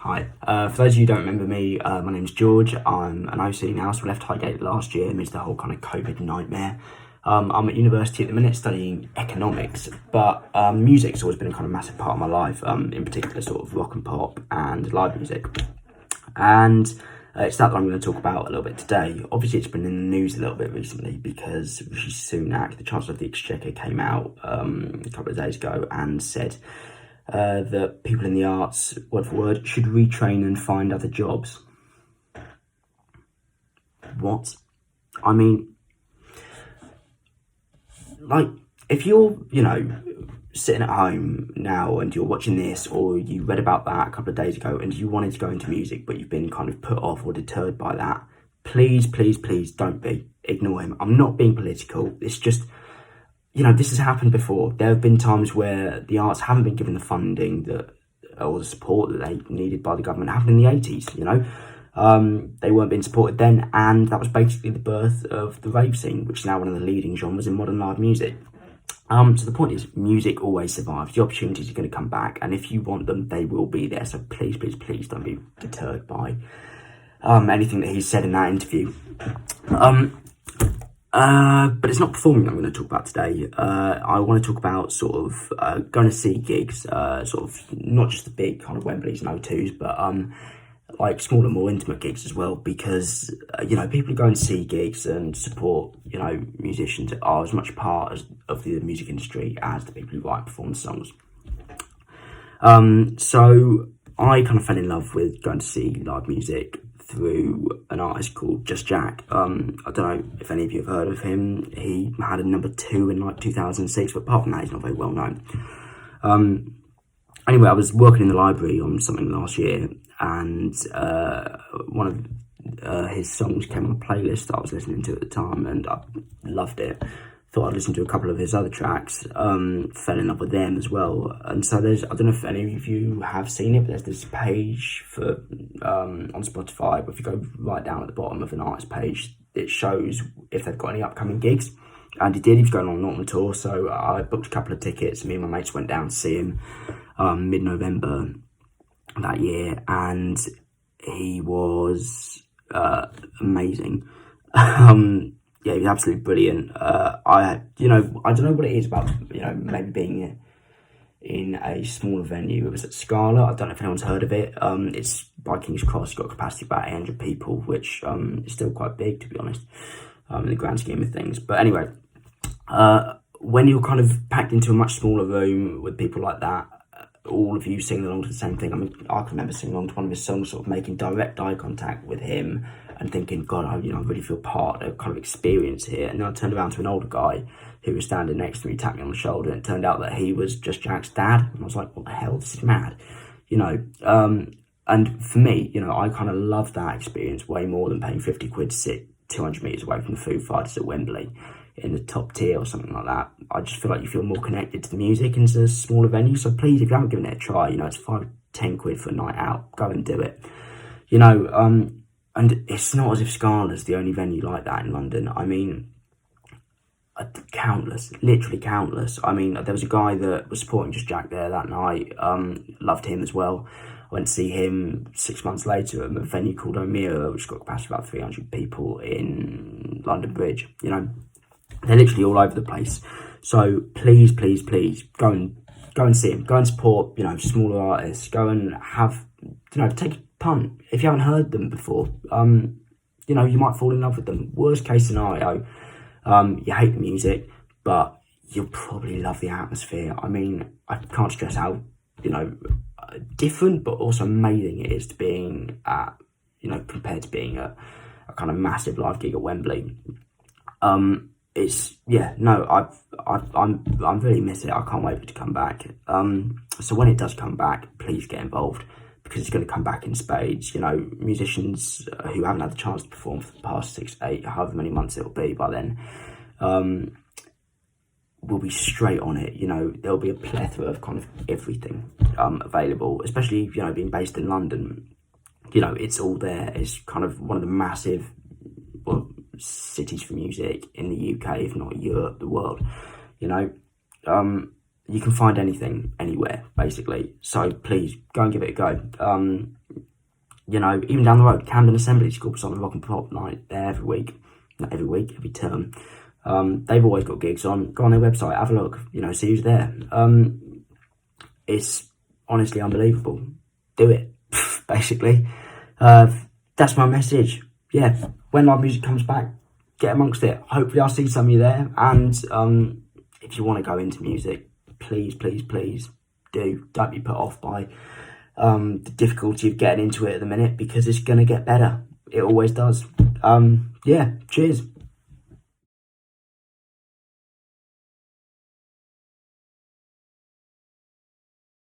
Hi. For those of you who don't remember me, my name's George. I'm an OC now, so I left Highgate last year amidst the whole kind of COVID nightmare. I'm at university at the minute studying economics, but music's always been a kind of massive part of my life, in particular sort of rock and pop and live music. And it's that I'm going to talk about a little bit today. Obviously, it's been in the news a little bit recently because Rishi Sunak, the Chancellor of the Exchequer, came out a couple of days ago and said that people in the arts, word for word, should retrain and find other jobs. What? I mean, like, if you're, sitting at home now and you're watching this, or you read about that a couple of days ago and you wanted to go into music, but you've been kind of put off or deterred by that, please don't be. Ignore him. I'm not being political. It's just, this has happened before. There have been times where the arts haven't been given the funding or the support that they needed by the government. It happened in the 80s, they weren't being supported then, and that was basically the birth of the rave scene, which is now one of the leading genres in modern live music. So the point is, music always survives. The opportunities are going to come back, and if you want them, they will be there. So please don't be deterred by anything that he said in that interview. But it's not performing that I'm going to talk about today. I want to talk about sort of going to see gigs, sort of not just the big kind of Wembleys and O2s, but like smaller, more intimate gigs as well, because people who go and see gigs and support musicians are as much part of the music industry as the people who write and perform the songs. So I kind of fell in love with going to see live music through an artist called Just Jack. I don't know if any of you have heard of him. He had a number 2 in like 2006, but apart from that, he's not very well known. Anyway, I was working in the library on something last year, and one of his songs came on a playlist that I was listening to at the time, and I loved it. Thought I'd listen to a couple of his other tracks, fell in love with them as well. And so I don't know if any of you have seen it, but there's this page for on Spotify, but if you go right down at the bottom of an artist page, it shows if they've got any upcoming gigs. And he did. He was going on an Norton tour, so I booked a couple of tickets. Me and my mates went down to see him mid-November that year, and he was amazing. Yeah, he was absolutely brilliant. I don't know what it is about, maybe being in a smaller venue. It was at Scala. I don't know if anyone's heard of it. It's by King's Cross. It's got a capacity of about 800 people, which is still quite big, to be honest, in the grand scheme of things. But anyway, when you're kind of packed into a much smaller room with people like that, all of you singing along to the same thing. I mean, I can remember singing along to one of his songs, sort of making direct eye contact with him and thinking, God, I really feel part of a kind of experience here. And then I turned around to an older guy who was standing next to me, tapped me on the shoulder, and it turned out that he was Just Jack's dad. And I was like, what the hell? This is mad. And for me, I kind of love that experience way more than paying 50 quid to sit 200 metres away from the Foo Fighters at Wembley in the top tier or something like that. I just feel like you feel more connected to the music and to a smaller venue. So please, if you haven't given it a try, it's 5-10 quid for a night out, go and do it. And it's not as if Scala's the only venue like that in London. I mean, countless, literally countless. I mean, there was a guy that was supporting Just Jack there that night. Loved him as well. I went to see him 6 months later at a venue called O'Meara, which got capacity of about 300 people in London Bridge. They're literally all over the place. So please, go and see him. Go and support, smaller artists. Go and have, take a punt. If you haven't heard them before, you might fall in love with them. Worst case scenario, you hate the music, but you'll probably love the atmosphere. I mean, I can't stress how, different but also amazing it is to being at, compared to being at a kind of massive live gig at Wembley. I'm really miss it. I can't wait for it to come back. So when it does come back, please get involved, because it's going to come back in spades. Musicians who haven't had the chance to perform for the past 6, 8, however many months it'll be by then, will be straight on it. There'll be a plethora of kind of everything available, especially, being based in London. It's all there. It's kind of one of the massive cities for music in the UK, if not Europe, the world. you can find anything anywhere, basically. So please go and give it a go. You know, even down the road, Camden Assembly School, Southern Rock and Pop Night, there every week. Not every week, every term. They've always got gigs on. Go on their website, have a look, you know, see who's there. It's honestly unbelievable. Do it, basically. That's my message. Yeah, when live music comes back, get amongst it. Hopefully I'll see some of you there. And if you want to go into music, please, please, please do. Don't be put off by the difficulty of getting into it at the minute, because it's going to get better. It always does. Yeah, cheers.